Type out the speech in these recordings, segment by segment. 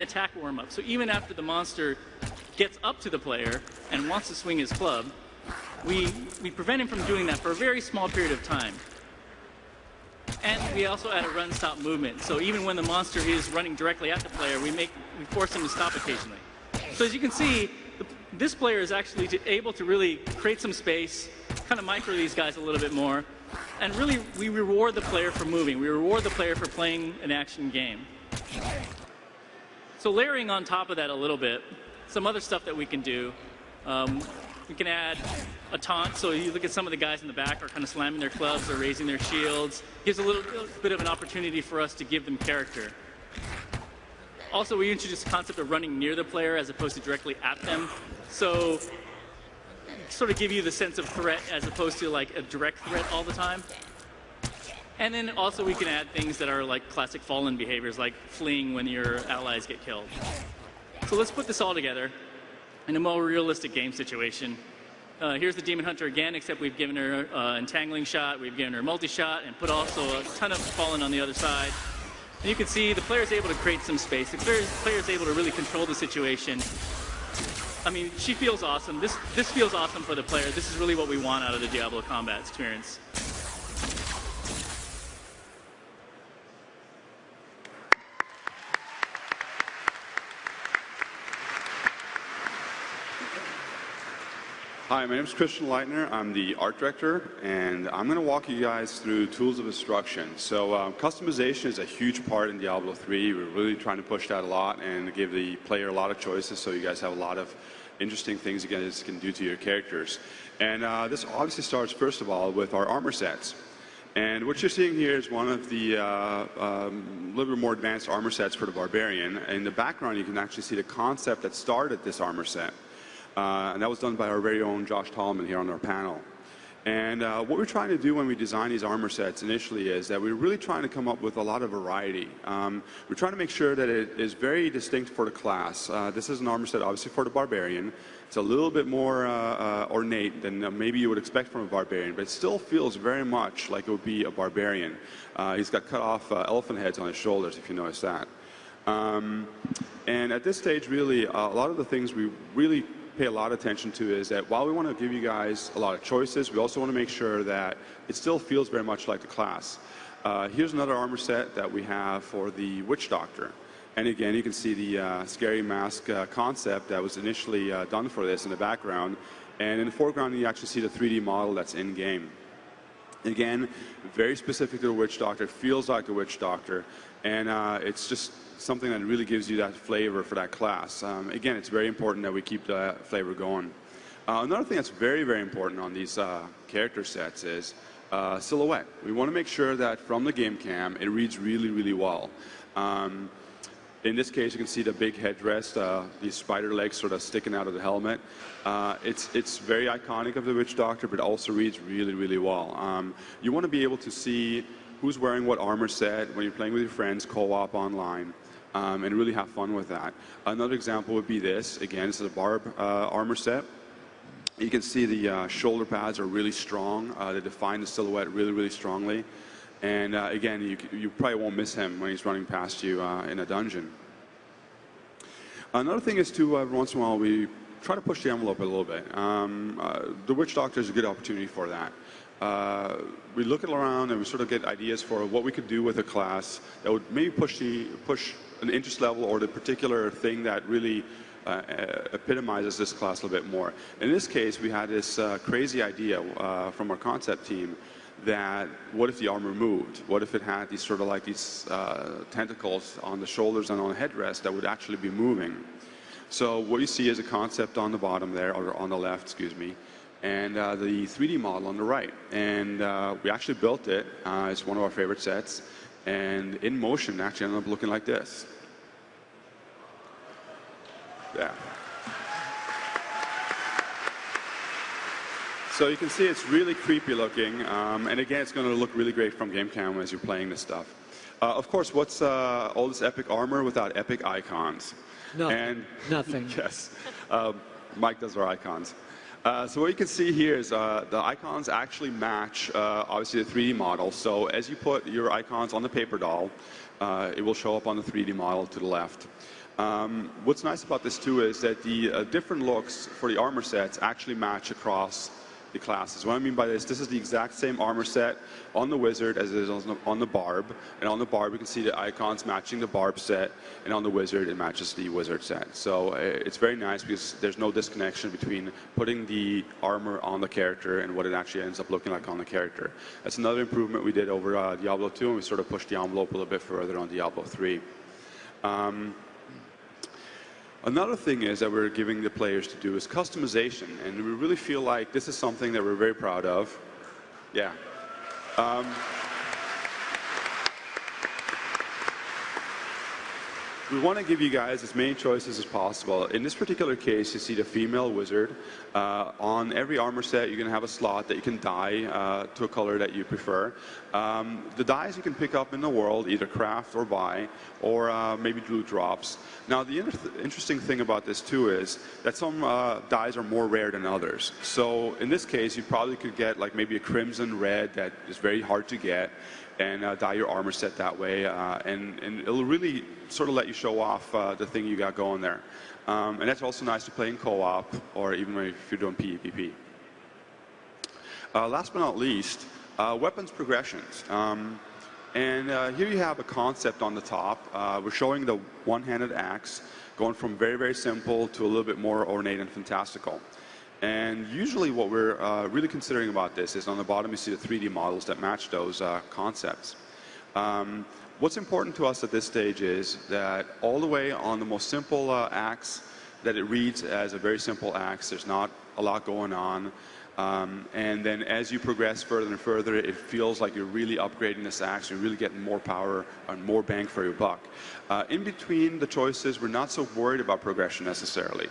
attack warm-up. So even after the monster gets up to the player and wants to swing his club, we prevent him from doing that for a very small period of time. And we also add a run-stop movement. So even when the monster is running directly at the player, we force him to stop occasionally. So as you can see, this player is actually able to really create some space, kind of micro these guys a little bit more, and really we reward the player for moving. We reward the player for playing an action game. So layering on top of that a little bit, some other stuff that we can do. We can add a taunt, so you look at some of the guys in the back are kind of slamming their clubs or raising their shields. Gives a little bit of an opportunity for us to give them character. Also, we introduced the concept of running near the player as opposed to directly at them. So sort of give you the sense of threat as opposed to like a direct threat all the time. And then also we can add things that are like classic Fallen behaviors, like fleeing when your allies get killed. So let's put this all together in a more realistic game situation. Here's the Demon Hunter again, except we've given her Entangling Shot, we've given her Multi-Shot, and put also a ton of Fallen on the other side. And you can see the player's able to create some space. The player's able to really control the situation. I mean, she feels awesome. This feels awesome for the player. This is really what we want out of the Diablo combat experience. Hi, my name is Christian Leitner. I'm the art director, and I'm going to walk you guys through tools of instruction. So customization is a huge part in Diablo 3. We're really trying to push that a lot and give the player a lot of choices, so you guys have a lot of interesting things you guys can do to your characters. And this obviously starts, first of all, with our armor sets. And what you're seeing here is one of the little bit more advanced armor sets for the Barbarian. In the background, you can actually see the concept that started this armor set. And that was done by our very own Josh Tallman here on our panel. And what we're trying to do when we design these armor sets initially is that we're really trying to come up with a lot of variety. We're trying to make sure that it is very distinct for the class. This is an armor set obviously for the Barbarian. It's a little bit more ornate than maybe you would expect from a Barbarian, but it still feels very much like it would be a Barbarian. He's got cut off elephant heads on his shoulders, if you notice that. And at this stage, really, a lot of the things we really pay a lot of attention to is that while we want to give you guys a lot of choices, we also want to make sure that it still feels very much like the class. Here's another armor set that we have for the Witch Doctor. And again, you can see the scary mask concept that was initially done for this in the background. And in the foreground, you actually see the 3D model that's in-game. Again, very specific to the Witch Doctor. It feels like a Witch Doctor. And it's just something that really gives you that flavor for that class. Again, it's very important that we keep the flavor going. Another thing that's very, very important on these character sets is silhouette. We want to make sure that from the game cam, it reads really, really well. In this case, you can see the big headdress, these spider legs sort of sticking out of the helmet. It's very iconic of the Witch Doctor, but it also reads really, really well. You want to be able to see who's wearing what armor set when you're playing with your friends, co-op online, and really have fun with that. Another example would be this. Again, this is a Barb armor set. You can see the shoulder pads are really strong. They define the silhouette really, really strongly. And again, you probably won't miss him when he's running past you in a dungeon. Another thing is, too, every once in a while, we try to push the envelope a little bit. The Witch Doctor is a good opportunity for that. We look around and we sort of get ideas for what we could do with a class that would maybe push an interest level or the particular thing that really epitomizes this class a little bit more. In this case, we had this crazy idea from our concept team that what if the armor moved? What if it had these sort of like these tentacles on the shoulders and on the headrest that would actually be moving? So what you see is a concept on the bottom there, or on the left, excuse me, and the 3D model on the right. And we actually built it. It's one of our favorite sets. And in motion, it actually ended up looking like this. Yeah. So you can see it's really creepy looking. And again, it's going to look really great from game cam as you're playing this stuff. Of course, what's all this epic armor without epic icons? Nothing. And Nothing. Yes. Mike does our icons. So what you can see here is the icons actually match, obviously, the 3D model. So as you put your icons on the paper doll, it will show up on the 3D model to the left. What's nice about this too is that the different looks for the armor sets actually match across the classes. What I mean by this is the exact same armor set on the wizard as it is on the barb, and on the barb you can see the icons matching the barb set, and on the wizard it matches the wizard set. So it's very nice because there's no disconnection between putting the armor on the character and what it actually ends up looking like on the character. That's another improvement we did over Diablo 2, and we sort of pushed the envelope a little bit further on Diablo 3. Another thing is that we're giving the players to do is customization, and we really feel like this is something that we're very proud of. Yeah. We want to give you guys as many choices as possible. In this particular case, you see the female wizard. On every armor set, you're going to have a slot that you can dye to a color that you prefer. The dyes you can pick up in the world, either craft or buy, or maybe loot drops. Now, the interesting thing about this too is that some dyes are more rare than others. So in this case, you probably could get like maybe a crimson red that is very hard to get, and dye your armor set that way, and it'll really sort of let you show off the thing you got going there. And that's also nice to play in co-op, or even if you're doing PvP. Last but not least, weapons progressions. Here you have a concept on the top. We're showing the one-handed axe, going from very, very simple to a little bit more ornate and fantastical. And usually what we're really considering about this is on the bottom you see the 3D models that match those concepts. What's important to us at this stage is that all the way on the most simple axe, that it reads as a very simple axe. There's not a lot going on. And then as you progress further and further, it feels like you're really upgrading this axe. You're really getting more power and more bang for your buck. In between the choices, we're not so worried about progression necessarily.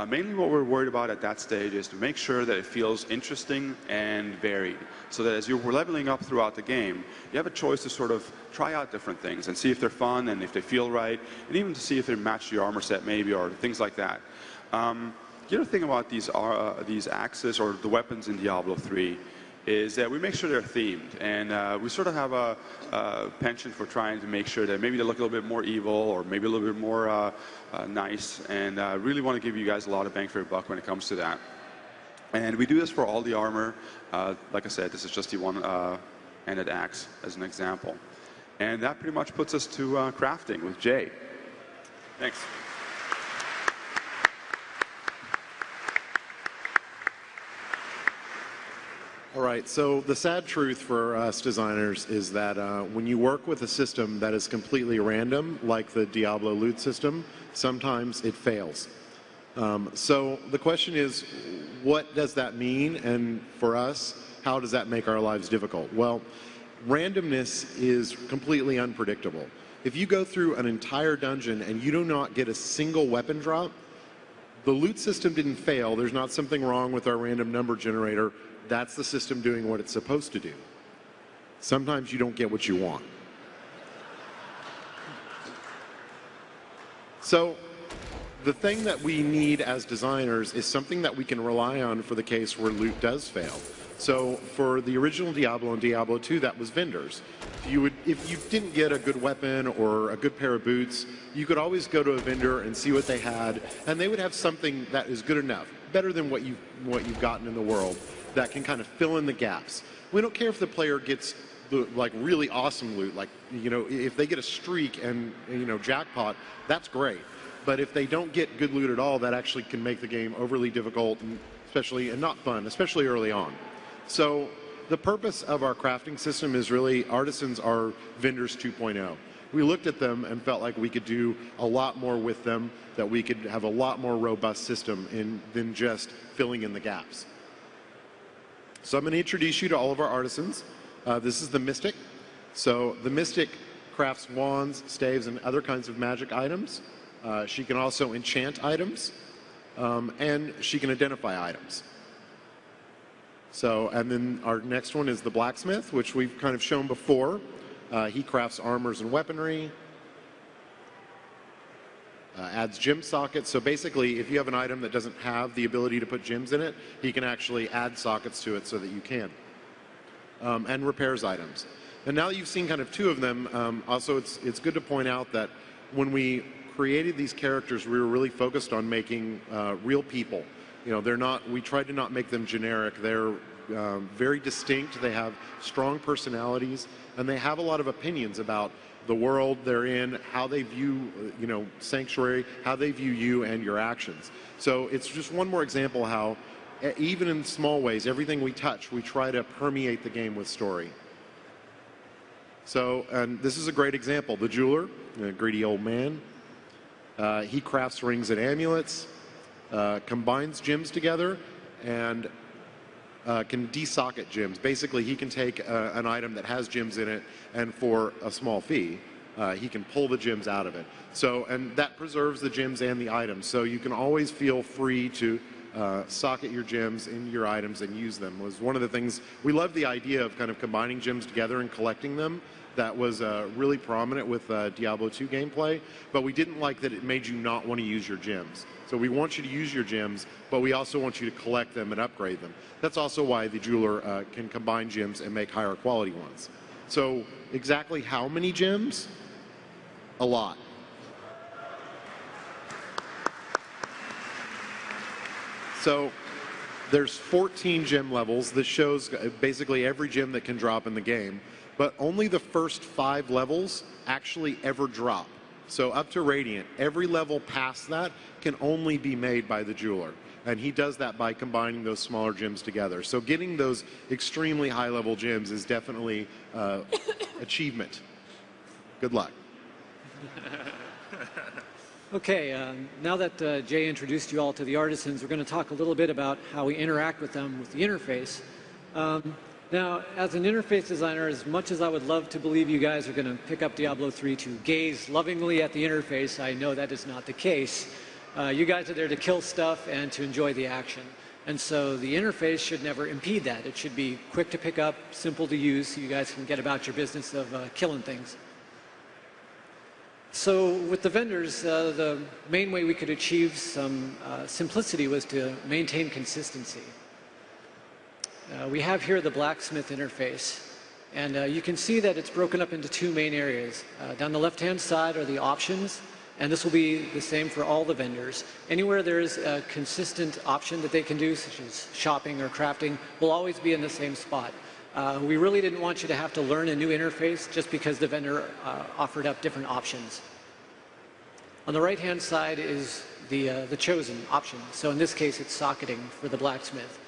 Mainly what we're worried about at that stage is to make sure that it feels interesting and varied, so that as you're leveling up throughout the game, you have a choice to sort of try out different things and see if they're fun and if they feel right, and even to see if they match your armor set maybe, or things like that. The other thing about these axes or the weapons in Diablo 3 is that we make sure they're themed, and we sort of have a penchant for trying to make sure that maybe they look a little bit more evil or maybe a little bit more nice, and really want to give you guys a lot of bang for your buck when it comes to that. And we do this for all the armor. Like I said, this is just the one-handed axe as an example. And that pretty much puts us to crafting with Jay. Thanks. All right, so the sad truth for us designers is that when you work with a system that is completely random, like the Diablo loot system, sometimes it fails. So the question is, what does that mean? And for us, how does that make our lives difficult? Well, randomness is completely unpredictable. If you go through an entire dungeon and you do not get a single weapon drop, the loot system didn't fail. There's not something wrong with our random number generator. That's the system doing what it's supposed to do. Sometimes you don't get what you want. So the thing that we need as designers is something that we can rely on for the case where loot does fail. So for the original Diablo and Diablo 2, that was vendors. If you didn't get a good weapon or a good pair of boots, you could always go to a vendor and see what they had, and they would have something that is good enough, better than what you've gotten in the world, that can kind of fill in the gaps. We don't care if the player gets the really awesome loot, if they get a streak and jackpot, that's great. But if they don't get good loot at all, that actually can make the game overly difficult and not fun, especially early on. So the purpose of our crafting system is really Artisans are vendors 2.0. We looked at them and felt like we could do a lot more with them, that we could have a lot more robust system than just filling in the gaps. So I'm going to introduce you to all of our artisans. This is the Mystic. So the Mystic crafts wands, staves, and other kinds of magic items. She can also enchant items, and she can identify items. So, and then our next one is the Blacksmith, which we've kind of shown before. He crafts armors and weaponry. Adds gem sockets. So basically, if you have an item that doesn't have the ability to put gems in it, he can actually add sockets to it so that you can. And repairs items. And now that you've seen kind of two of them, also it's good to point out that when we created these characters, we were really focused on making real people. You know, they're not. We tried to not make them generic. They're very distinct. They have strong personalities, and they have a lot of opinions about the world they're in, how they view, you know, Sanctuary, how they view you and your actions. So it's just one more example how, even in small ways, everything we touch, we try to permeate the game with story. So, and this is a great example. The jeweler, a greedy old man, he crafts rings and amulets, combines gems together, and can desocket gems. Basically, he can take an item that has gems in it, and for a small fee, he can pull the gems out of it. So, and that preserves the gems and the items. So you can always feel free to socket your gems in your items and use them. Was one of the things we loved, the idea of kind of combining gems together and collecting them. That was really prominent with Diablo 2 gameplay, but we didn't like that it made you not want to use your gems. So we want you to use your gems, but we also want you to collect them and upgrade them. That's also why the jeweler can combine gems and make higher quality ones. So exactly how many gems? A lot. So there's 14 gem levels. This shows basically every gem that can drop in the game, but only the first 5 levels actually ever drop. So up to Radiant, every level past that can only be made by the jeweler. And he does that by combining those smaller gems together. So getting those extremely high-level gems is definitely achievement. Good luck. Okay, now that Jay introduced you all to the artisans, we're going to talk a little bit about how we interact with them with the interface. Now, as an interface designer, as much as I would love to believe you guys are going to pick up Diablo 3 to gaze lovingly at the interface, I know that is not the case. You guys are there to kill stuff and to enjoy the action. And so the interface should never impede that. It should be quick to pick up, simple to use, so you guys can get about your business of killing things. So with the vendors, the main way we could achieve some simplicity was to maintain consistency. We have here the blacksmith interface, and you can see that it's broken up into 2 main areas. Down the left-hand side are the options, and this will be the same for all the vendors. Anywhere there is a consistent option that they can do, such as shopping or crafting, will always be in the same spot. We really didn't want you to have to learn a new interface just because the vendor offered up different options. On the right-hand side is the chosen option. So in this case, it's socketing for the blacksmith.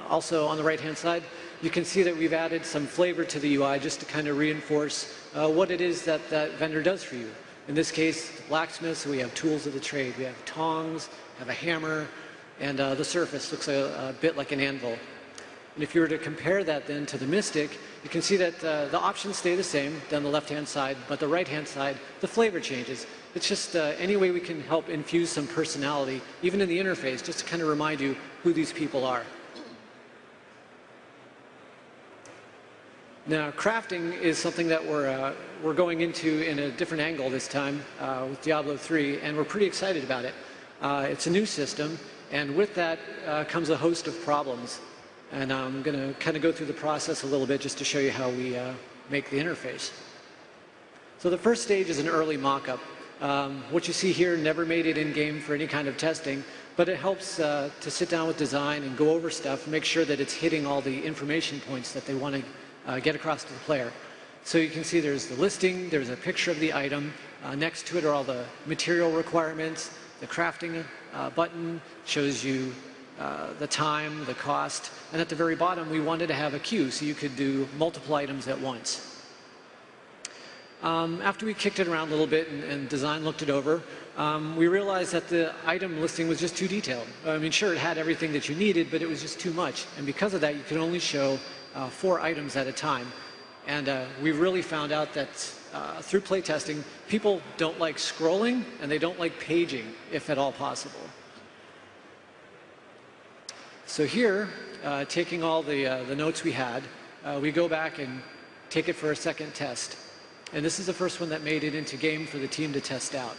Also on the right-hand side, you can see that we've added some flavor to the UI just to kind of reinforce what it is that that vendor does for you. In this case, the blacksmith, so we have tools of the trade. We have tongs, have a hammer, and the surface looks a bit like an anvil. And if you were to compare that then to the mystic, you can see that the options stay the same down the left-hand side, but the right-hand side, the flavor changes. It's just any way we can help infuse some personality, even in the interface, just to kind of remind you who these people are. Now, crafting is something that we're going into in a different angle this time with Diablo 3, and we're pretty excited about it. It's a new system, and with that comes a host of problems. And I'm going to kind of go through the process a little bit just to show you how we make the interface. So the first stage is an early mock-up. What you see here never made it in-game for any kind of testing, but it helps to sit down with design and go over stuff and make sure that it's hitting all the information points that they want to get across to the player. So you can see there's the listing, there's a picture of the item, next to it are all the material requirements, the crafting button shows you the time, the cost, and at the very bottom we wanted to have a queue so you could do multiple items at once. After we kicked it around a little bit and design looked it over, we realized that the item listing was just too detailed. I mean, sure, it had everything that you needed, but it was just too much. And because of that, you could only show 4 items at a time. And we really found out that through playtesting, people don't like scrolling and they don't like paging, if at all possible. So here, taking all the notes we had, we go back and take it for a second test. And this is the first one that made it into game for the team to test out.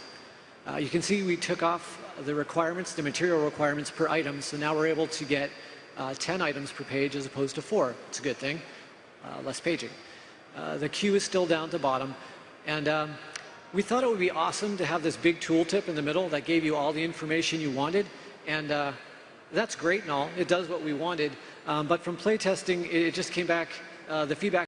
You can see we took off the requirements, the material requirements per item, so now we're able to get 10 items per page as opposed to 4. It's a good thing, less paging. The queue is still down to bottom, and we thought it would be awesome to have this big tooltip in the middle that gave you all the information you wanted, and that's great and all. It does what we wanted, but from playtesting, it just came back, the feedback